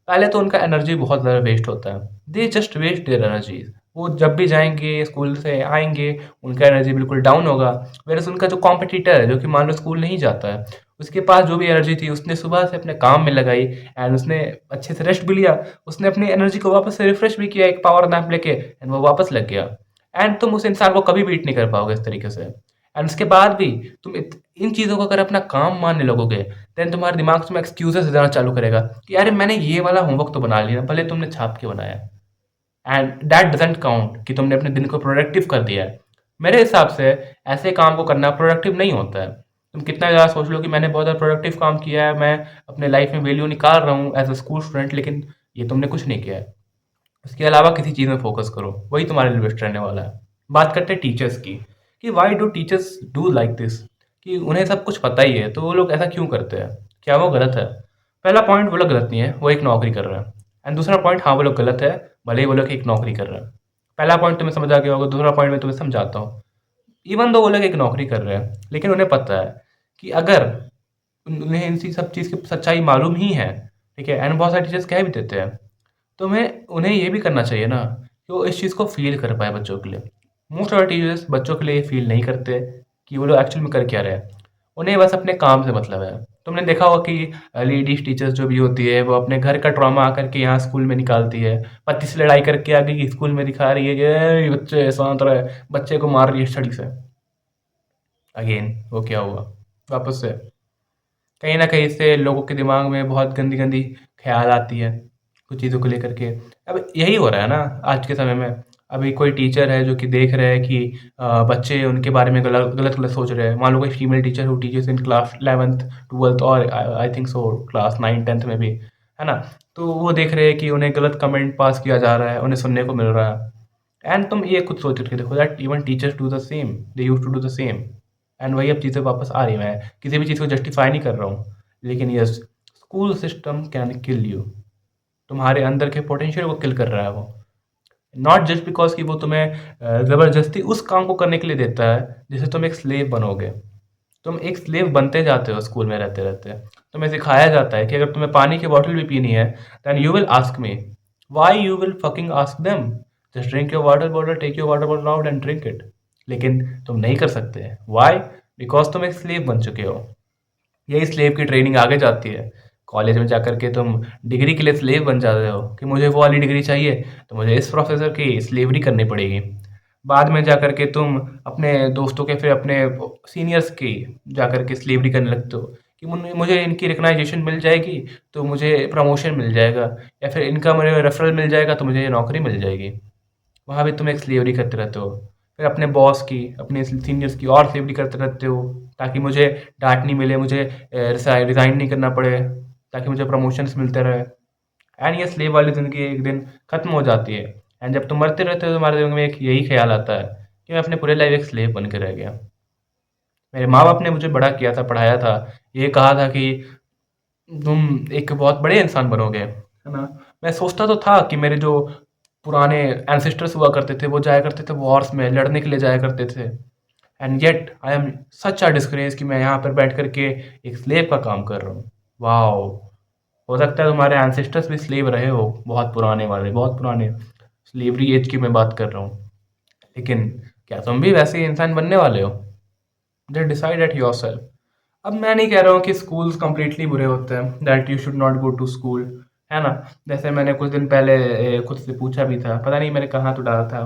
पहले तो उनका एनर्जी बहुत ज़्यादा वेस्ट होता है। They just waste their energies. वो जब भी जाएँगे, स्कूल से आएँगे, उनका एनर्जी बिल्कुल डाउन होगा। व्हेयरएज़ उनका जो कॉम्पिटिटर है, जो कि मान लो स्कूल नहीं जाता है, उसके पास जो भी एनर्जी थी, उसने सुबह से अपने काम में लगाई एंड उसने अच्छे से रेस्ट भी लिया। उसने अपनी एनर्जी को वापस से रिफ्रेश भी किया एक पावर नैप लेके एंड वो वापस लग गया। एंड तुम उस इंसान को कभी बीट नहीं कर पाओगे इस तरीके से। एंड उसके बाद भी तुम इन चीज़ों को अगर अपना काम मानने लगोगे, देन तुम्हारे दिमाग में एक्सक्यूजेस देना चालू करेगा कि अरे मैंने ये वाला होमवर्क तो बना लिया, भले तुमने छाप के बनाया। एंड दैट डजंट काउंट कि तुमने अपने दिन को प्रोडक्टिव कर दिया है। मेरे हिसाब से ऐसे काम को करना प्रोडक्टिव नहीं होता है। तुम कितना ज़्यादा सोच लो कि मैंने बहुत ज़्यादा प्रोडक्टिव काम किया है, मैं अपने लाइफ में वैल्यू निकाल रहा हूँ एज अ स्कूल स्टूडेंट, लेकिन ये तुमने कुछ नहीं किया है। उसके अलावा किसी चीज़ में फोकस करो, वही तुम्हारे लिए बेस्ट रहने वाला है। बात करते हैं टीचर्स की कि why do teachers do like this, कि उन्हें सब कुछ पता ही है तो वो लोग ऐसा क्यों करते हैं, क्या वो गलत है? पहला पॉइंट, वो लोग गलत नहीं है, वो एक नौकरी कर रहे हैं। एंड दूसरा पॉइंट, हाँ वो लोग गलत है, भले ही वो लोग एक नौकरी कर रहे हैं। पहला पॉइंट तुम्हें समझ आ गया होगा, दूसरा पॉइंट मैं तुम्हें समझाता हूँ। इवन दो वो लोग एक नौकरी कर रहे हैं, लेकिन उन्हें पता है कि अगर उन्हें इन सब चीज़ की सच्चाई मालूम ही है, ठीक है, एंड बहुत सारे टीचर्स कह भी देते हैं, तो हमें उन्हें ये भी करना चाहिए ना कि वो इस चीज़ को फ़ील कर पाए बच्चों के लिए। मोस्ट ऑफ द टीचर्स बच्चों के लिए ये फ़ील नहीं करते कि वो लोग एक्चुअल में कर क्या रहे हैं। उन्हें बस अपने काम से मतलब है। तुमने देखा होगा कि लेडीज़ टीचर्स जो भी होती है, वो अपने घर का ट्रॉमा आकर के यहाँ स्कूल में निकालती है। पति से लड़ाई करके आगे की स्कूल में दिखा रही है कि "ए, बच्चे शांत रहे", बच्चे को मार रही है छड़ी से। अगेन वो क्या हुआ? वापस से कहीं न कहीं इससे लोगों के दिमाग में बहुत गंदी-गंदी ख़्याल आती है, कुछ चीज़ों को लेकर के। अब यही हो रहा है ना आज के समय में। अभी कोई टीचर है जो कि देख रहा है कि बच्चे उनके बारे में गलत-गलत सोच रहे हैं। मान लो कोई female teacher who teachers in class 11th, 12th और I think so class 9, 10th में भी, है ना? तो वो देख रहे हैं कि उन्हें गलत कमेंट पास किया जा रहा है, उन्हें सुनने को मिल रहा है। एंड तुम ये खुद सोच के देखो that even teachers do the same, they used to do the same. And वही अब चीज़ें वापस आ रही हैं। मैं किसी भी चीज़ को जस्टिफाई नहीं कर रहा हूँ, लेकिन yes, school system can kill you. तुम्हारे अंदर के पोटेंशियल को किल कर रहा है वो। नॉट जस्ट बिकॉज कि वो तुम्हें ज़बरदस्ती उस काम को करने के लिए देता है जिससे तुम एक स्लेव बनोगे। तुम एक स्लेव बनते जाते हो स्कूल में रहते रहते। तुम्हें सिखाया जाता है कि अगर तुम्हें पानी की बॉटल भी पीनी है, then you will ask me. Why you will fucking ask them? Just drink your water bottle, take your water bottle out and drink it. लेकिन तुम नहीं कर सकते। व्हाई? बिकॉज तुम एक स्लेव बन चुके हो। यही स्लेव की ट्रेनिंग आगे जाती है। कॉलेज में जाकर के तुम डिग्री के लिए स्लेव बन जाते हो कि मुझे वो वाली डिग्री चाहिए, तो मुझे इस प्रोफेसर की स्लेवरी करनी पड़ेगी। बाद में जाकर के तुम अपने दोस्तों के, फिर अपने सीनियर्स की जाकर के स्लेवरी करने लगते हो कि मुझे इनकी रिकग्नाइजेशन मिल जाएगी तो मुझे प्रमोशन मिल जाएगा, या फिर इनका मुझे रेफरल मिल जाएगा तो मुझे ये नौकरी मिल जाएगी। वहाँ भी तुम एक स्लेवरी करते रहते हो। फिर अपने बॉस की, अपने सीनियर्स की और स्लेवरी करते रहते हो ताकि मुझे डाँट नहीं मिले, मुझे रिज़ाइन नहीं करना पड़े, ताकि मुझे प्रमोशंस मिलते रहे। एंड ये स्लेव वाली ज़िंदगी एक दिन ख़त्म हो जाती है। एंड जब तुम मरते रहते हो, तुम्हारे दिमाग में एक यही ख़्याल आता है कि मैं अपने पूरे लाइफ़ एक स्लेव बन के रह गया। मेरे माँ-बाप ने मुझे बड़ा किया था, पढ़ाया था। ये कहा था कि तुम एक बहुत बड़े इंसान बनोगे, है ना? मैं सोचता तो था कि मेरे जो पुराने एंसेस्टर्स हुआ करते थे, वो जाया करते थे वॉर्स में, लड़ने के लिए जाया करते थे। And yet I am such a disgrace कि मैं यहाँ पर बैठ कर के एक स्लेव का काम कर रहा हूँ। वॉव! हो सकता है तुम्हारे एंसेस्टर्स भी स्लेव रहे हो, बहुत पुराने वाले, बहुत पुराने। स्लेवरी एज की मैं बात कर रहा हूँ। लेकिन क्या तुम भी वैसे ही इंसान बनने वाले हो? Just decide at yourself. अब मैं नहीं कह रहा हूँ कि स्कूल्स कंप्लीटली बुरे होते हैं, that you should not go to school, है ना? जैसे मैंने कुछ दिन पहले खुद से पूछा भी था, पता नहीं मैंने कहाँ तो डाला था,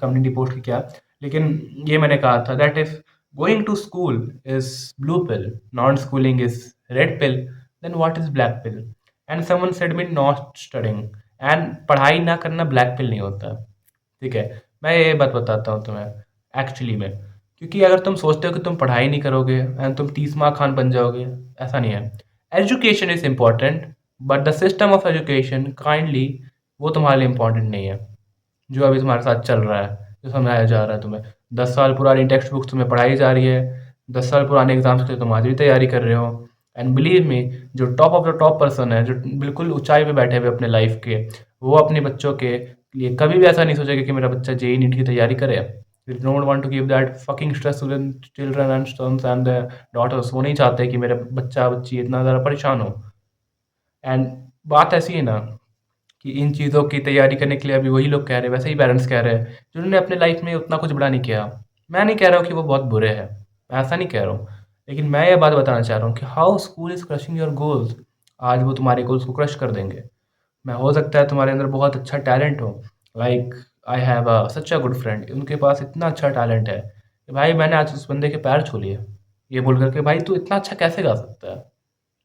कम्युनिटी पोस्ट की क्या, लेकिन ये मैंने कहा था that if going to school is blue pill, non schooling is red pill, then what is black pill? And someone said me not studying. And पढ़ाई ना करना ब्लैक पिल नहीं होता, ठीक है? मैं ये बात बताता हूँ तुम्हें एक्चुअली में। क्योंकि अगर तुम सोचते हो कि तुम पढ़ाई नहीं करोगे एंड तुम तीसमार खान बन जाओगे, ऐसा नहीं है। Education is important, but the system of education kindly, वो तुम्हारे लिए इम्पोर्टेंट नहीं है। जो अभी तुम्हारे साथ चल रहा है, जो समझाया जा रहा है तुम्हें, 10 साल पुरानी टेक्स्ट बुक्स तुम्हें पढ़ाई जा रही है, 10 साल पुराने एग्जाम्स के तुम आज भी तैयारी कर रहे हो। एंड बिलीव मी, जो top of the top person है, जो बिल्कुल ऊंचाई पे बैठे हुए अपने लाइफ के, वो अपने बच्चों के लिए कभी भी ऐसा नहीं सोचेगा कि मेरा बच्चा जेई नीट की तैयारी करे। They don't want to give that fucking stress to children and sons and daughters. वो नहीं चाहते कि मेरा बच्चा बच्ची इतना ज़्यादा परेशान हो। एंड बात ऐसी है ना कि इन चीज़ों की तैयारी करने के लिए अभी वही लोग कह रहे हैं, वैसे ही पेरेंट्स कह रहे हैं, जिन्होंने अपने लाइफ में उतना कुछ बड़ा नहीं किया। मैं नहीं कह रहा हूँ कि वो बहुत बुरे हैं, मैं ऐसा नहीं कह रहा हूँ। लेकिन मैं ये बात बताना चाह रहा हूँ कि how school is crushing your goals. आज वो तुम्हारे गोल्स को क्रश कर देंगे। मैं हो सकता है तुम्हारे अंदर बहुत अच्छा टैलेंट हो, like I have such a good friend, उनके पास इतना अच्छा टैलेंट है कि भाई मैंने आज उस बंदे के पैर छू लिए, ये बोल कर के भाई तू इतना अच्छा कैसे गा सकता है।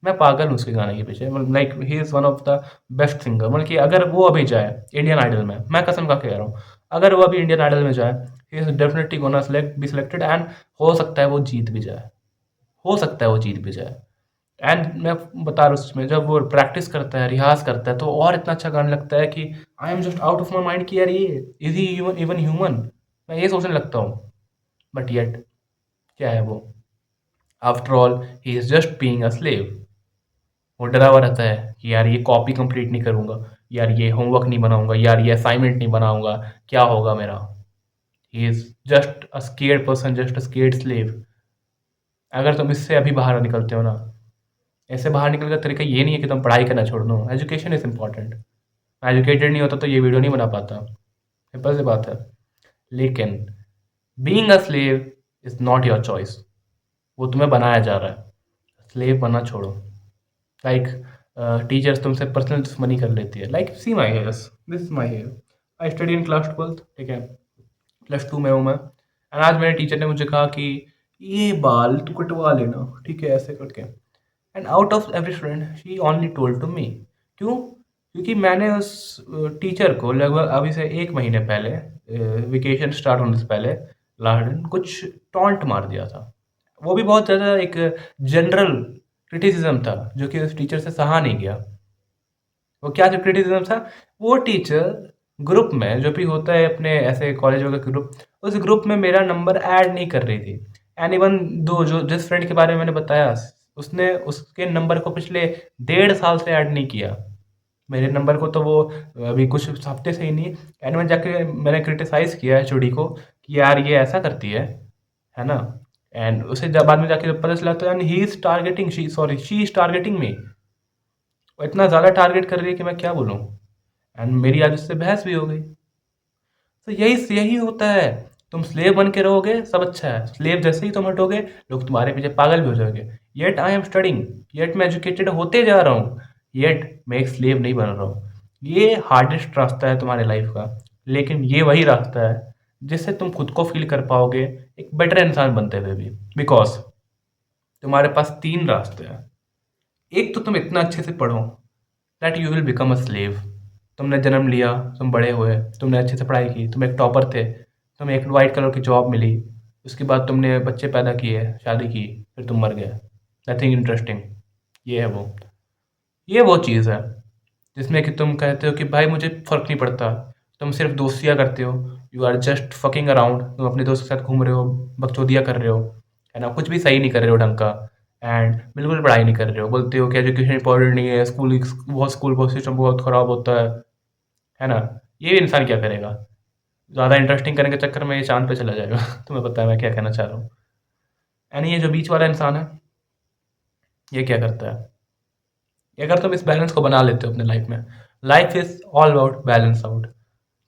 मैं पागल हूँ उसके गाने के पीछे, मतलब like he is one of the best singer, मतलब कि अगर वो अभी जाए इंडियन आइडल में, मैं कसम का कह रहा हूँ, अगर वो अभी इंडियन आइडल में जाए, he is definitely gonna select be selected and हो सकता है वो जीत भी जाए, हो सकता है वो जीत भी जाए। एंड मैं बता रहा हूँ उसमें जब वो प्रैक्टिस करता है, रियाज़ करता है, तो और इतना अच्छा गाने लगता है कि आई am just out of my mind कि यार ये is he even even human? मैं ये सोचने लगता हूँ। बट येट क्या है वो? After all he is just being a slave. वो डरा हुआ रहता है कि यार ये कॉपी कंप्लीट नहीं करूँगा, यार ये होमवर्क नहीं बनाऊँगा, यार ये असाइनमेंट नहीं बनाऊँगा, क्या होगा मेरा? He is just a scared person, just a scared slave. अगर तुम इससे अभी बाहर निकलते हो ना, ऐसे बाहर निकलने का तरीका ये नहीं है कि तुम पढ़ाई करना छोड़ दो, एजुकेशन इज़ इम्पॉर्टेंट। मैं एजुकेटेड नहीं होता तो ये वीडियो नहीं बना पाता, सिंपल सी बात है। लेकिन being a slave is not your choice, वो तुम्हें बनाया जा रहा है। स्लेव बनना छोड़ो। लाइक टीचर्स तुमसे पर्सनल दुश्मनी कर लेती है, like see my hairs, this is my hair, I study in class 12, ठीक है, प्लस 2 में हूँ मैं, एंड आज मेरे टीचर ने मुझे कहा कि ये बाल तू कटवा लेना, ठीक है, ऐसे करके। And out of every student she only told to me. क्यों? क्योंकि मैंने उस टीचर को लगभग अभी से 1 महीने पहले, वेकेशन स्टार्ट होने से पहले, लास्ट दिन कुछ टॉन्ट मार दिया था। वो भी बहुत ज़्यादा एक जनरल क्रिटिसिज्म था जो कि उस टीचर से सहा नहीं गया। वो क्या जो क्रिटिसिज्म था, वो टीचर ग्रुप में जो भी होता है अपने ऐसे कॉलेज वगैरह के ग्रुप, उस ग्रुप में मेरा नंबर ऐड नहीं कर रही थी। एंड इवन दो जो जिस फ्रेंड के बारे में मैंने बताया, उसने उसके नंबर को पिछले 1.5 साल से ऐड नहीं किया। मेरे नंबर को तो वो अभी कुछ हफ्ते से ही नहीं। एंड में जाके मैंने क्रिटिसाइज किया एचओडी को कि यार ये ऐसा करती है ना। एंड उसे जब बाद में जाके जब पता चला तो and he is targeting she is targeting me. वो इतना ज़्यादा टारगेट कर रही है कि मैं क्या बोलूँ। एंड मेरी आज उससे बहस भी हो गई। तो यही यही होता है। तुम स्लेव बन के रहोगे सब अच्छा है, स्लेव जैसे ही तुम हटोगे लोग तुम्हारे पीछे पागल भी हो जाओगे। Yet I am studying, yet मैं एजुकेटेड होते जा रहा हूँ, येट मैं एक स्लेव नहीं बन रहा हूँ। ये हार्डेस्ट रास्ता है तुम्हारे लाइफ का, लेकिन ये वही रास्ता है जिससे तुम खुद को फील कर पाओगे एक बेटर इंसान बनते हुए भी। बिकॉज तुम्हारे पास 3 रास्ते हैं। एक तो तुम इतना अच्छे से पढ़ो that you will become a slave. तुमने जन्म लिया, तुम बड़े हुए, तुमने अच्छे से पढ़ाई की, तुम एक टॉपर थे, तुम्हें एक वाइट कलर की जॉब मिली, उसके बाद तुमने बच्चे पैदा किए, शादी की, फिर तुम मर गए, नथिंग इंटरेस्टिंग। ये है वो चीज़ है जिसमें कि तुम कहते हो कि भाई मुझे फ़र्क नहीं पड़ता, तुम सिर्फ दोस्तियाँ करते हो, you are just fucking around, तुम अपने दोस्त के साथ घूम रहे हो, बकचोदियाँ कर रहे हो, है ना, कुछ भी सही नहीं कर रहे हो ढंग का, एंड बिल्कुल पढ़ाई नहीं कर रहे हो, बोलते हो कि एजुकेशन इंपॉर्टेंट नहीं है, स्कूल बहुत सिस्टम बहुत ख़राब होता है ना। ये इंसान क्या करेगा? ज़्यादा इंटरेस्टिंग करने के चक्कर में ये चाँद पे चला जाएगा। तुम्हें पता है मैं क्या कहना चाह रहा हूँ। एंड ये जो बीच वाला इंसान है, ये क्या करता है? अगर तुम इस बैलेंस को बना लेते हो अपने लाइफ में, life is all about balance out.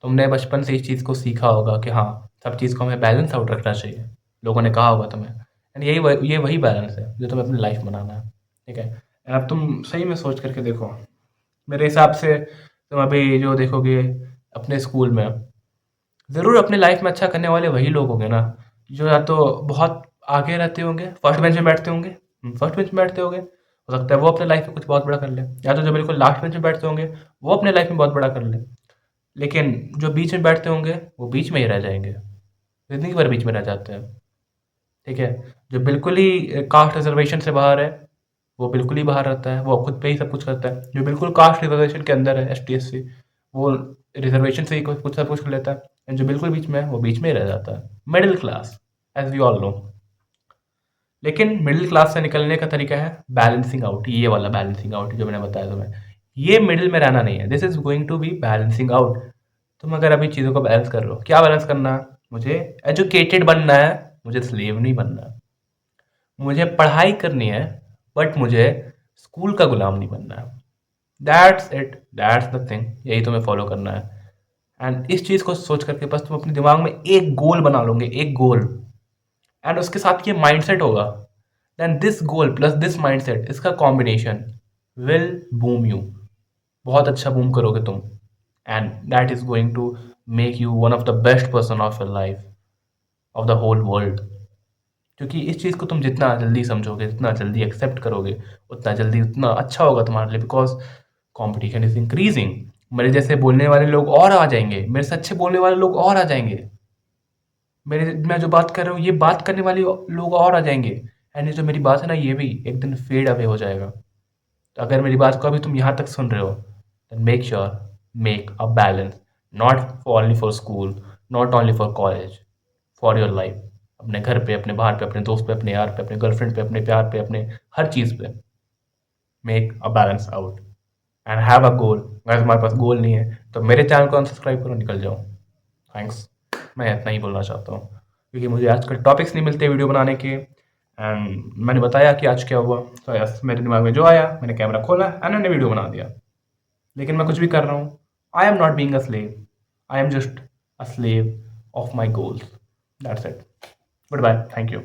तुमने बचपन से इस चीज़ को सीखा होगा कि हाँ, सब चीज़ को हमें बैलेंस आउट रखना चाहिए। लोगों ने कहा होगा तुम्हें। एंड ये वही बैलेंस है जो तुम्हें अपनी लाइफ में बनाना है, ठीक है? एंड अब तुम सही में सोच करके देखो, मेरे हिसाब से तुम अभी जो देखोगे अपने स्कूल में, ज़रूर अपने लाइफ में अच्छा करने वाले वही लोग होंगे ना, जो या तो बहुत आगे रहते होंगे, फर्स्ट बेंच में बैठते होंगे, फर्स्ट बेंच में बैठते होंगे, हो सकता है वो अपने लाइफ में कुछ बहुत बड़ा कर ले, या तो जो बिल्कुल लास्ट बेंच में बैठते होंगे, वो अपने लाइफ में बहुत बड़ा कर ले। लेकिन जो बीच में बैठते होंगे, वो बीच में ही रह जाएँगे, ज़िंदगी भर बीच में रह जाते हैं, ठीक है? जो बिल्कुल ही कास्ट रिज़र्वेशन से बाहर है, वो बिल्कुल ही बाहर रहता है, वो खुद पे ही सब कुछ करता है। जो बिल्कुल कास्ट रिज़र्वेशन के अंदर है, एसटी, एससी, वो रिज़र्वेशन से ही कुछ सब कुछ कर लेता है, एंड जो बिल्कुल बीच में है, वो बीच में ही रह जाता है। Middle class, as we all know. लेकिन मिडिल क्लास से निकलने का तरीका है बैलेंसिंग आउट, ये वाला बैलेंसिंग आउट जो मैंने बताया तुम्हें। ये मिडिल में रहना नहीं है, this is going to be balancing out. तुम अगर अभी चीज़ों को बैलेंस कर रहे हो, क्या बैलेंस करना है? मुझे एजुकेटेड बनना है, मुझे स्लेव नहीं बनना है। मुझे पढ़ाई करनी है, बट मुझे स्कूल का गुलाम नहीं बनना है। That's it, that's the thing, यही तुम्हें फॉलो करना है। एंड इस चीज़ को सोच करके बस तुम अपने दिमाग में एक गोल बना लोगे, एक गोल, एंड उसके साथ ये माइंडसेट होगा, then this goal plus this mindset, इसका कॉम्बिनेशन विल बूम यू, बहुत अच्छा बूम करोगे तुम, and that is going to make you one of the best person of your life, of the whole world. क्योंकि इस चीज़ को तुम जितना जल्दी समझोगे, जितना जल्दी एक्सेप्ट करोगे, उतना जल्दी उतना अच्छा होगा तुम्हारे लिए, बिकॉज कंपटीशन इज इंक्रीजिंग। मेरे जैसे बोलने वाले लोग और आ जाएंगे, मेरे से अच्छे बोलने वाले लोग और आ जाएंगे, मेरे मैं जो बात कर रहा हूँ ये बात करने वाले लोग और आ जाएंगे, एंड ये जो मेरी बात है ना ये भी एक दिन फेड अवे हो जाएगा। तो अगर मेरी बात को अभी तुम यहाँ तक सुन रहे हो, then make sure, make a balance, not for only for school, not only for college, for your life, अपने घर पे, अपने बाहर पे, अपने दोस्त पे, अपने यार पे, अपने गर्लफ्रेंड पे, अपने प्यार पे, अपने हर चीज़ पे, make a balance out and have a goal. अगर तुम्हारे पास गोल नहीं है तो मेरे चैनल को अनसब्सक्राइब करो, निकल जाओ। थैंक्स, मैं इतना ही बोलना चाहता हूँ, क्योंकि मुझे आजकल टॉपिक्स नहीं मिलते वीडियो बनाने के, एंड मैंने बताया कि आज क्या हुआ, तो यस मेरे दिमाग में जो आया मैंने कैमरा खोला एंड मैंने वीडियो बना दिया। लेकिन मैं कुछ भी कर रहा हूँ, I am not being a slave, I am just a slave of my goals, that's it. Goodbye, thank you.